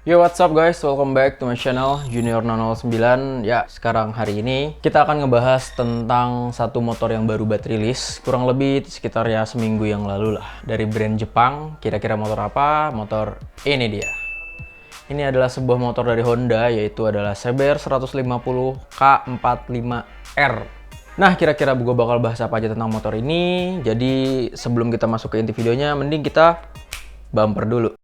Yo, what's up guys? Welcome back to my channel Junior 009. Ya, sekarang hari ini kita akan ngebahas tentang satu motor yang baru buat rilis. Kurang lebih sekitar ya seminggu yang lalu lah. Dari brand Jepang. Kira-kira motor apa? Motor ini dia. Ini adalah sebuah motor dari Honda, yaitu adalah CBR 150 K45R. Nah, kira-kira gue bakal bahas apa aja tentang motor ini. Jadi, sebelum kita masuk ke inti videonya, mending kita bumper dulu.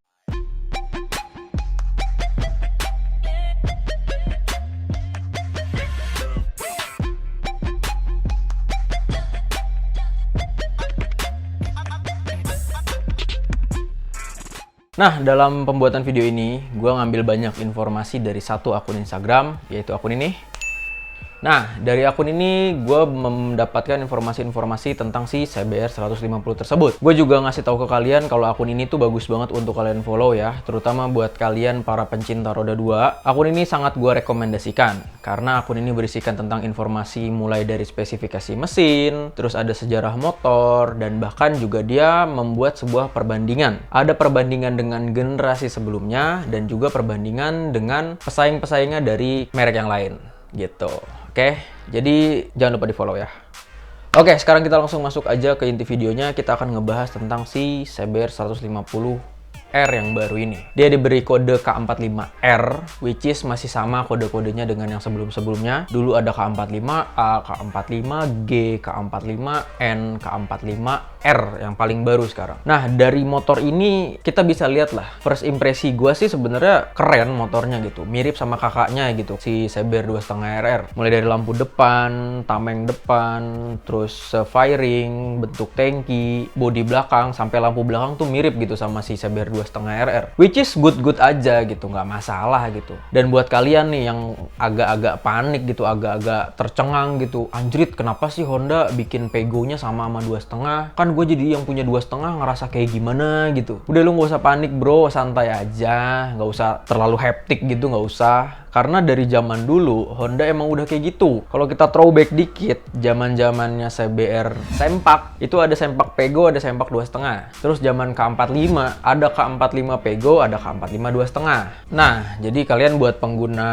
Nah, dalam pembuatan video ini, gue ngambil banyak informasi dari satu akun Instagram, yaitu akun ini. Nah, dari akun ini gue mendapatkan informasi-informasi tentang si CBR 150 tersebut. Gue juga ngasih tahu ke kalian kalau akun ini tuh bagus banget untuk kalian follow ya, terutama buat kalian para pencinta roda 2. Akun ini sangat gue rekomendasikan karena akun ini berisikan tentang informasi mulai dari spesifikasi mesin, terus ada sejarah motor, dan bahkan juga dia membuat sebuah perbandingan. Ada perbandingan dengan generasi sebelumnya dan juga perbandingan dengan pesaing-pesaingnya dari merek yang lain gitu. Oke, jadi jangan lupa di follow ya. Oke, sekarang kita langsung masuk aja ke inti videonya. Kita akan ngebahas tentang si CBR 150R yang baru ini. Dia diberi kode K45R, which is masih sama kode-kodenya dengan yang sebelum-sebelumnya. Dulu ada K45A, K45G, K45N, K45R yang paling baru sekarang. Nah, dari motor ini kita bisa lihat lah. First impresi gue sih sebenarnya keren motornya gitu. Mirip sama kakaknya gitu, si CBR 2.5RR. Mulai dari lampu depan, tameng depan, terus fairing, bentuk tangki, bodi belakang, sampai lampu belakang tuh mirip gitu sama si CBR 2.5RR, which is good aja gitu, nggak masalah gitu. Dan buat kalian nih yang agak-agak panik gitu, agak-agak tercengang gitu, anjrit kenapa sih Honda bikin Peugeot-nya sama 2.5? Kan gue jadi yang punya 2.5 ngerasa kayak gimana gitu. Udah lu nggak usah panik bro, santai aja, nggak usah terlalu hektik gitu, nggak usah. Karena dari zaman dulu Honda emang udah kayak gitu. Kalau kita throwback dikit, zaman-zamannya CBR sempak, itu ada sempak Peugeot, ada sempak 2.5. Terus zaman K45, ada K45 Peugeot, ada K45 2.5. Nah, jadi kalian buat pengguna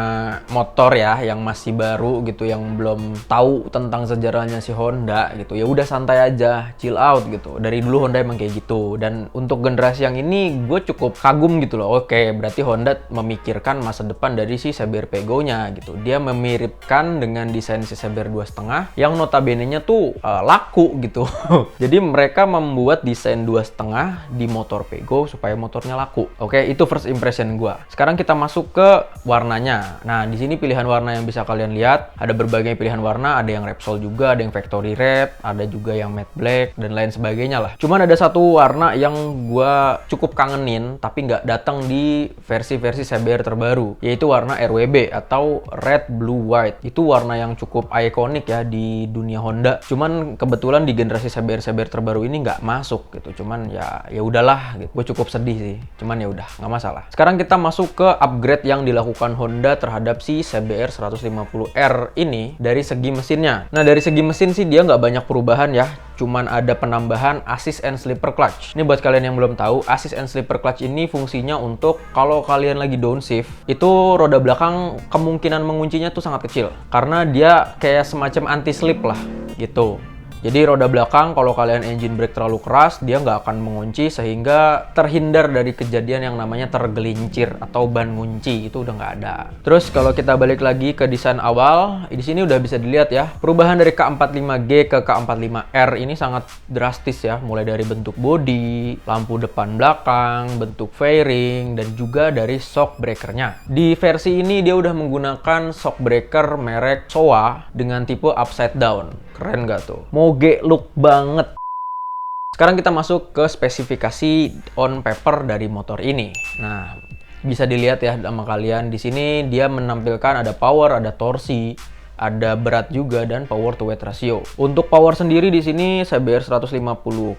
motor ya yang masih baru gitu, yang belum tahu tentang sejarahnya si Honda gitu, ya udah santai aja, chill out gitu. Dari dulu Honda emang kayak gitu. Dan untuk generasi yang ini gue cukup kagum gitu loh. Oke, berarti Honda memikirkan masa depan dari si CBR Peugeot-nya gitu. Dia memiripkan dengan desain si CBR 2.5 yang notabene-nya tuh laku gitu. Jadi mereka membuat desain 2.5 di motor Peugeot supaya motornya laku. Oke, itu first impression gua. Sekarang kita masuk ke warnanya. Nah, di sini pilihan warna yang bisa kalian lihat, ada berbagai pilihan warna, ada yang Repsol juga, ada yang Factory Red, ada juga yang Matte Black dan lain sebagainya lah. Cuman ada satu warna yang gua cukup kangenin tapi nggak datang di versi-versi CBR terbaru, yaitu warna RWB atau Red Blue White. Itu warna yang cukup ikonik ya di dunia Honda. Cuman kebetulan di generasi CBR terbaru ini nggak masuk gitu. Cuman ya udahlah gitu. Gue cukup sedih sih. Cuman ya udah, nggak masalah. Sekarang kita masuk ke upgrade yang dilakukan Honda terhadap si CBR 150R ini dari segi mesinnya. Nah, dari segi mesin sih dia nggak banyak perubahan ya. Cuman ada penambahan assist and slipper clutch. Ini buat kalian yang belum tahu, assist and slipper clutch ini fungsinya untuk kalau kalian lagi downshift, itu roda belakang kemungkinan menguncinya tuh sangat kecil. Karena dia kayak semacam anti-slip lah gitu. Jadi roda belakang kalau kalian engine brake terlalu keras, dia nggak akan mengunci sehingga terhindar dari kejadian yang namanya tergelincir atau ban ngunci, itu udah nggak ada. Terus kalau kita balik lagi ke desain awal, di sini udah bisa dilihat ya, perubahan dari K45G ke K45R ini sangat drastis ya, mulai dari bentuk bodi, lampu depan belakang, bentuk fairing, dan juga dari shock breakernya. Di versi ini dia udah menggunakan shock breaker merek Showa dengan tipe upside down. Keren gak tuh? Moge look banget. Sekarang kita masuk ke spesifikasi on paper dari motor ini. Nah, bisa dilihat ya sama kalian di sini dia menampilkan ada power, ada torsi, ada berat juga, dan power to weight ratio. Untuk power sendiri di sini CBR 150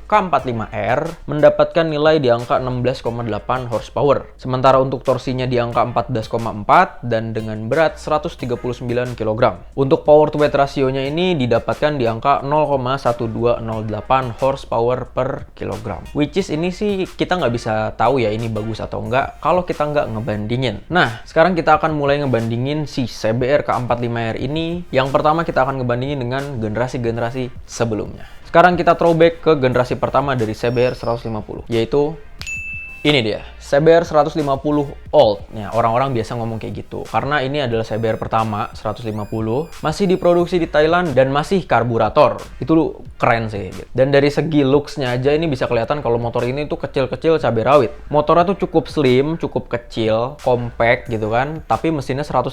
K45R mendapatkan nilai di angka 16,8 horsepower. Sementara untuk torsinya di angka 14,4 dan dengan berat 139 kg. Untuk power to weight rasionya ini didapatkan di angka 0,1208 horsepower per kilogram. Which is ini sih kita nggak bisa tahu ya ini bagus atau enggak kalau kita nggak ngebandingin. Nah, sekarang kita akan mulai ngebandingin si CBR K45R ini. Yang pertama kita akan ngebandingin dengan generasi-generasi sebelumnya. Sekarang kita throwback ke generasi pertama dari CBR 150, yaitu ini dia, CBR 150 Old. Ya, orang-orang biasa ngomong kayak gitu. Karena ini adalah CBR pertama 150, masih diproduksi di Thailand dan masih karburator. Itu keren sih. Dan dari segi looks-nya aja ini bisa kelihatan kalau motor ini tuh kecil-kecil cabai rawit. Motornya tuh cukup slim, cukup kecil, compact gitu kan, tapi mesinnya 150.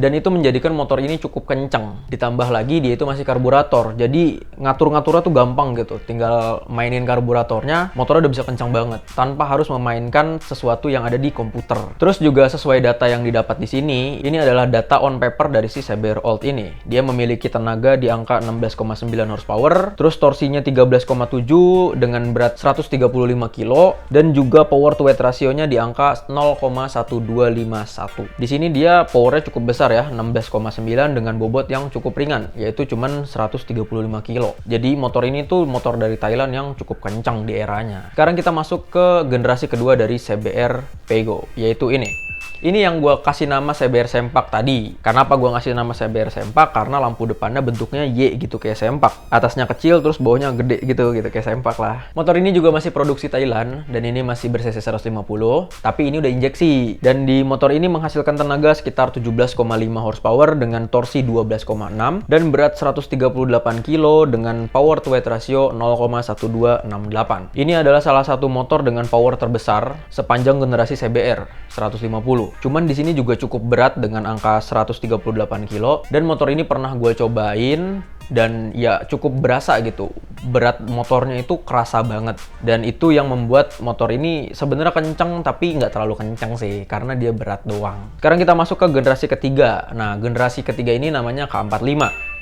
Dan itu menjadikan motor ini cukup kenceng. Ditambah lagi dia itu masih karburator. Jadi ngatur-ngaturnya tuh gampang gitu. Tinggal mainin karburatornya, motornya udah bisa kencang banget tanpa harus memainkan sesuatu yang ada di komputer. Terus juga sesuai data yang didapat di sini, ini adalah data on paper dari si CBR Old ini. Dia memiliki tenaga di angka 16,9 horsepower, terus torsinya 13,7 dengan berat 135 kilo, dan juga power to weight rasionya di angka 0,1251. Di sini dia powernya cukup besar ya, 16,9 dengan bobot yang cukup ringan, yaitu cuman 135 kilo. Jadi motor ini tuh motor dari Thailand yang cukup kencang di eranya. Sekarang kita masuk ke generasi kedua dari CBR Pego, yaitu ini. Ini yang gue kasih nama CBR Sempak tadi. Kenapa gue ngasih nama CBR Sempak? Karena lampu depannya bentuknya Y gitu, kayak sempak. Atasnya kecil, terus bawahnya gede gitu kayak sempak lah. Motor ini juga masih produksi Thailand, dan ini masih ber-cc 150, tapi ini udah injeksi. Dan di motor ini menghasilkan tenaga sekitar 17,5 horsepower dengan torsi 12,6 dan berat 138 kilo dengan power to weight ratio 0,1268. Ini adalah salah satu motor dengan power terbesar sepanjang generasi CBR 150. Cuman di sini juga cukup berat dengan angka 138 kilo, dan motor ini pernah gue cobain dan ya cukup berasa gitu. Berat motornya itu kerasa banget, dan itu yang membuat motor ini sebenarnya kenceng tapi nggak terlalu kenceng sih karena dia berat doang. Sekarang kita masuk ke generasi ketiga. Nah, generasi ketiga ini namanya K45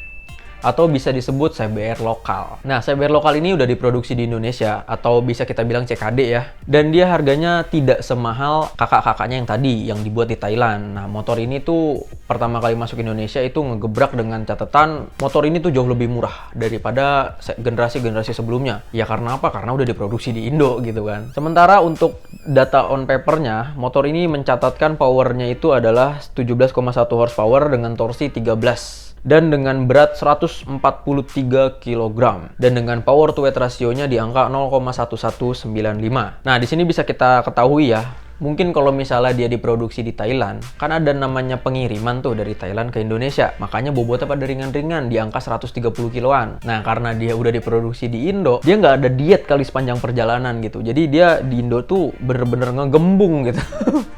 atau bisa disebut CBR lokal. Nah, CBR lokal ini udah diproduksi di Indonesia atau bisa kita bilang CKD ya. Dan dia harganya tidak semahal kakak-kakaknya yang tadi yang dibuat di Thailand. Nah, motor ini tuh pertama kali masuk Indonesia itu ngegebrak dengan catatan motor ini tuh jauh lebih murah daripada generasi-generasi sebelumnya. Ya karena apa? Karena udah diproduksi di Indo gitu kan. Sementara untuk data on papernya, motor ini mencatatkan powernya itu adalah 17,1 horsepower dengan torsi 13 dan dengan berat 143 kg dan dengan power to weight rasionya di angka 0,1195. Nah, di sini bisa kita ketahui ya, mungkin kalau misalnya dia diproduksi di Thailand, kan ada namanya pengiriman tuh dari Thailand ke Indonesia. Makanya bobotnya pada ringan-ringan di angka 130 kiloan. Nah, karena dia udah diproduksi di Indo, dia nggak ada diet kali sepanjang perjalanan gitu. Jadi dia di Indo tuh bener-bener ngegembung gitu.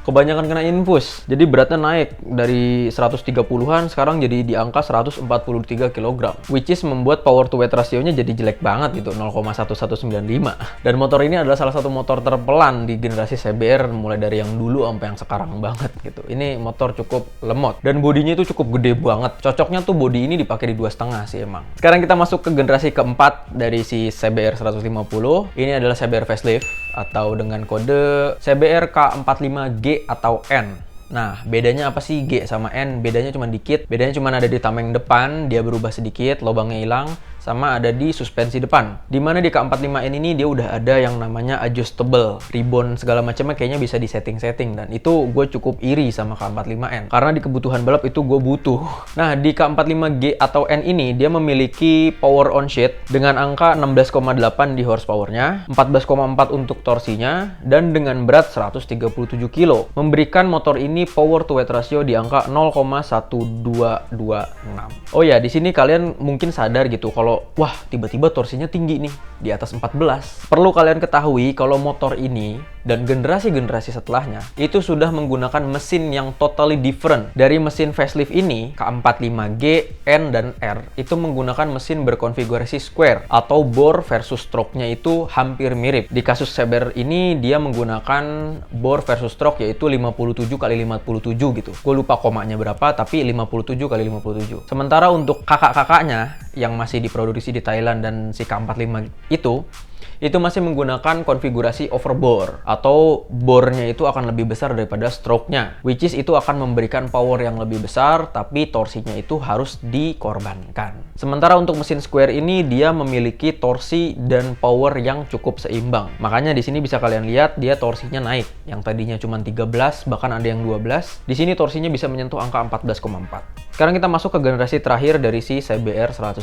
Kebanyakan kena infus. Jadi beratnya naik dari 130-an sekarang jadi di angka 143 kg. Which is membuat power to weight rasionya jadi jelek banget gitu, 0,1195. Dan motor ini adalah salah satu motor terpelan di generasi CBR mulai dari yang dulu sampai yang sekarang banget gitu. Ini motor cukup lemot dan bodinya itu cukup gede banget. Cocoknya tuh bodi ini dipakai di 2,5 sih emang. Sekarang kita masuk ke generasi keempat dari si CBR 150. Ini adalah CBR facelift atau dengan kode CBR K45G atau N. Nah, bedanya apa sih G sama N? Bedanya cuma dikit. Bedanya cuma ada di tameng depan, dia berubah sedikit, lubangnya hilang. Sama ada di suspensi depan. Dimana di K45N ini dia udah ada yang namanya adjustable. Ribbon segala macamnya kayaknya bisa disetting-setting. Dan itu gue cukup iri sama K45N. Karena di kebutuhan balap itu gue butuh. Nah, di K45G atau N ini dia memiliki power on sheet dengan angka 16,8 di horsepowernya, 14,4 untuk torsinya, dan dengan berat 137 kilo. Memberikan motor ini power to weight ratio di angka 0,1226. Oh ya, di sini kalian mungkin sadar gitu kalau wah, tiba-tiba torsinya tinggi nih, di atas 14. Perlu kalian ketahui kalau motor ini Dan generasi-generasi setelahnya itu sudah menggunakan mesin yang totally different. Dari mesin facelift ini, K45G, N, dan R itu menggunakan mesin berkonfigurasi square atau bore versus stroke-nya itu hampir mirip. Di kasus CBR ini dia menggunakan bore versus stroke yaitu 57 kali 57 gitu. Gue lupa komanya berapa, tapi 57 kali 57. Sementara untuk kakak-kakaknya yang masih diproduksi di Thailand dan si K45 itu masih menggunakan konfigurasi overbore atau bore-nya itu akan lebih besar daripada stroke-nya, which is itu akan memberikan power yang lebih besar tapi torsinya itu harus dikorbankan. Sementara untuk mesin square ini dia memiliki torsi dan power yang cukup seimbang. Makanya di sini bisa kalian lihat dia torsinya naik. Yang tadinya cuma 13 bahkan ada yang 12. Di sini torsinya bisa menyentuh angka 14,4. Sekarang kita masuk ke generasi terakhir dari si CBR 150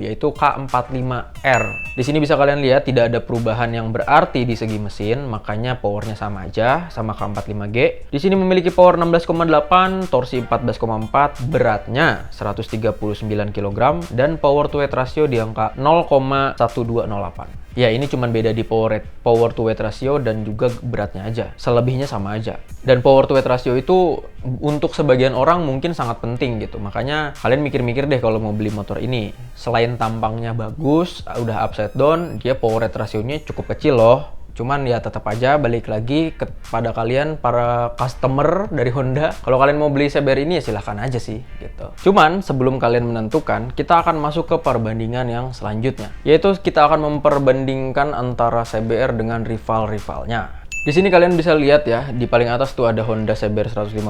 yaitu K45R. Di sini bisa kalian lihat tidak ada perubahan yang berarti di segi mesin, makanya powernya sama aja sama K45G. Di sini memiliki power 16,8, torsi 14,4, beratnya 139 kg dan power to weight ratio di angka 0,1208. Ya, ini cuma beda di power to weight ratio dan juga beratnya aja. Selebihnya sama aja. Dan power to weight ratio itu untuk sebagian orang mungkin sangat penting gitu. Makanya kalian mikir-mikir deh kalau mau beli motor ini. Selain tampangnya bagus, udah upside down, dia power weight ratio-nya cukup kecil loh. Cuman ya tetap aja balik lagi kepada kalian para customer dari Honda. Kalau kalian mau beli CBR ini ya silahkan aja sih gitu. Cuman sebelum kalian menentukan, kita akan masuk ke perbandingan yang selanjutnya. Yaitu kita akan memperbandingkan antara CBR dengan rival-rivalnya. Di sini kalian bisa lihat ya, di paling atas tuh ada Honda CBR 150,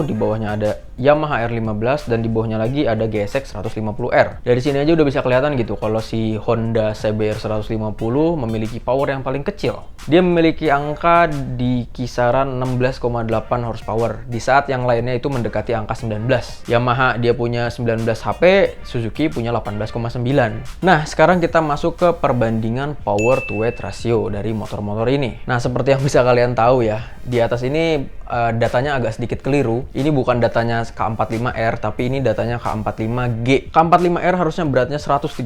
di bawahnya ada Yamaha R15, dan di bawahnya lagi ada GSX 150R. Dari sini aja udah bisa kelihatan gitu kalau si Honda CBR 150 memiliki power yang paling kecil. Dia memiliki angka di kisaran 16,8 horsepower, di saat yang lainnya itu mendekati angka 19. Yamaha dia punya 19 HP, Suzuki punya 18,9. Nah, sekarang kita masuk ke perbandingan power to weight ratio dari motor-motor ini. Nah, seperti yang bisa kalian tahu ya, di atas ini datanya agak sedikit keliru. Ini bukan datanya K45R, tapi ini datanya K45G. K45R harusnya beratnya 139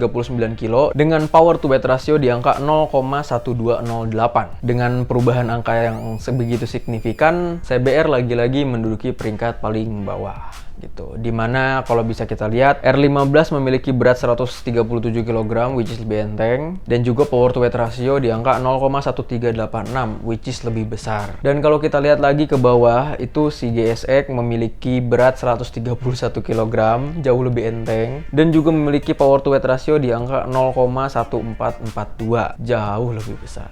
kg dengan power to weight ratio di angka 0,1208. Dengan perubahan angka yang sebegitu signifikan, CBR lagi-lagi menduduki peringkat paling bawah gitu. Dimana kalau bisa kita lihat R15 memiliki berat 137 kg which is lebih enteng, dan juga power to weight ratio di angka 0,1386 which is lebih besar. Dan kalau kita lihat lagi ke bawah itu si GSX memiliki berat 131 kg, jauh lebih enteng, dan juga memiliki power to weight ratio di angka 0,1442, jauh lebih besar.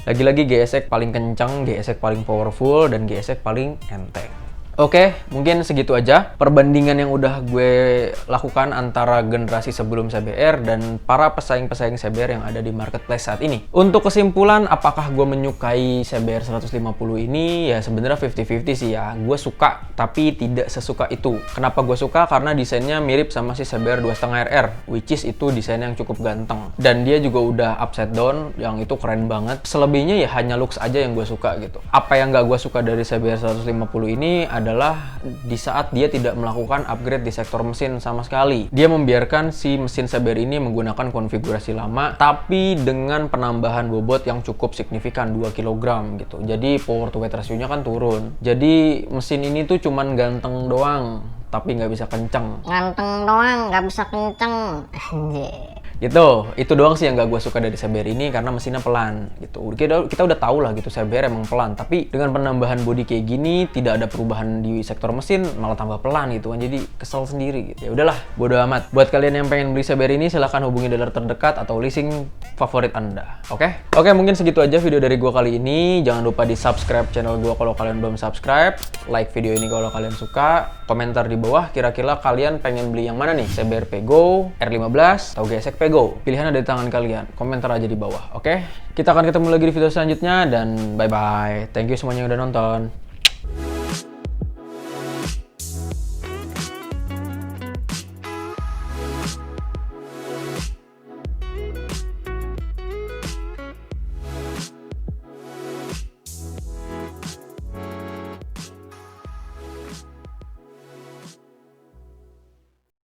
Lagi-lagi GSX paling kencang, GSX paling powerful, dan GSX paling enteng. Oke, mungkin segitu aja perbandingan yang udah gue lakukan antara generasi sebelum CBR dan para pesaing-pesaing CBR yang ada di marketplace saat ini. Untuk kesimpulan, apakah gue menyukai CBR 150 ini? Ya sebenarnya 50-50 sih ya. Gue suka, tapi tidak sesuka itu. Kenapa gue suka? Karena desainnya mirip sama si CBR 2.5RR, which is itu desain yang cukup ganteng. Dan dia juga udah upside down, yang itu keren banget. Selebihnya ya hanya looks aja yang gue suka gitu. Apa yang gak gue suka dari CBR 150 ini adalah di saat dia tidak melakukan upgrade di sektor mesin sama sekali. Dia membiarkan si mesin CBR ini menggunakan konfigurasi lama, tapi dengan penambahan bobot yang cukup signifikan 2 kg gitu. Jadi power to weight ratio-nya kan turun. Jadi mesin ini tuh cuman ganteng doang, tapi nggak bisa kenceng. Ganteng doang, nggak bisa kenceng. Anjir. Gitu, itu doang sih yang gak gue suka dari CBR ini, karena mesinnya pelan gitu. Kita udah tahu lah gitu CBR emang pelan, tapi dengan penambahan bodi kayak gini tidak ada perubahan di sektor mesin, malah tambah pelan gitu kan, jadi kesel sendiri gitu. Ya udahlah, bodo amat. Buat kalian yang pengen beli CBR ini silahkan hubungi dealer terdekat atau leasing favorit Anda. Oke, mungkin segitu aja video dari gue kali ini. Jangan lupa di subscribe channel gue kalau kalian belum subscribe, like video ini kalau kalian suka, komentar di bawah kira-kira kalian pengen beli yang mana nih, CBR Pego, R15 atau GSX Pego. Pilihan ada di tangan kalian. Komentar aja di bawah. Oke? Kita akan ketemu lagi di video selanjutnya dan bye-bye. Thank you semuanya yang udah nonton.